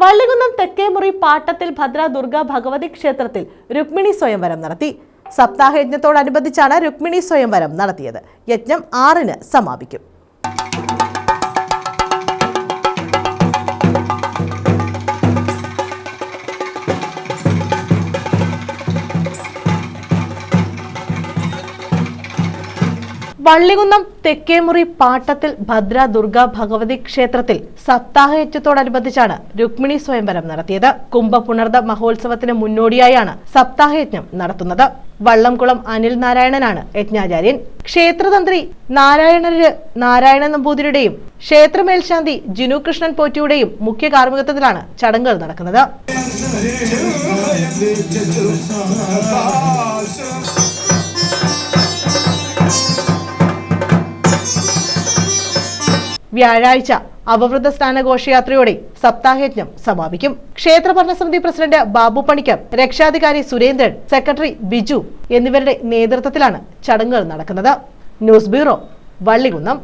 വള്ളികുന്നം തെക്കേമുറി പാട്ടത്തിൽ ഭദ്ര ദുർഗ ഭഗവതി ക്ഷേത്രത്തിൽ രുക്മിണി സ്വയംവരം നടത്തി. സപ്താഹയജ്ഞത്തോടനുബന്ധിച്ചാണ് രുക്മിണി സ്വയംവരം നടത്തിയത്. യജ്ഞം 6-ന് സമാപിക്കും. വള്ളികുന്നം തെക്കേമുറി പാട്ടത്തിൽ ഭദ്ര ദുർഗ ഭഗവതി ക്ഷേത്രത്തിൽ സപ്താഹയജ്ഞത്തോടനുബന്ധിച്ചാണ് രുക്മിണി സ്വയംവരം നടത്തിയത്. കുംഭപുണർദ മഹോത്സവത്തിന് മുന്നോടിയായാണ് സപ്താഹയജ്ഞം നടത്തുന്നത്. വള്ളംകുളം അനിൽ നാരായണനാണ് യജ്ഞാചാര്യൻ. ക്ഷേത്രതന്ത്രി നാരായണൻ നമ്പൂതിരിയുടെയും ക്ഷേത്രമേൽശാന്തി ജിനു കൃഷ്ണൻ പോറ്റിയുടെയും മുഖ്യ കാർമ്മികത്വത്തിലാണ് ചടങ്ങുകൾ നടക്കുന്നത്. വ്യാഴാഴ്ച അവവൃത സ്നാന ഘോഷയാത്രയോടെ സപ്താഹയജ്ഞം സമാപിക്കും. ക്ഷേത്ര ഭരണസമിതി പ്രസിഡന്റ് ബാബു പണിക്കർ, രക്ഷാധികാരി സുരേന്ദ്രൻ, സെക്രട്ടറി ബിജു എന്നിവരുടെ നേതൃത്വത്തിലാണ് ചടങ്ങുകൾ നടക്കുന്നത്. News bureau, Vallikunnam.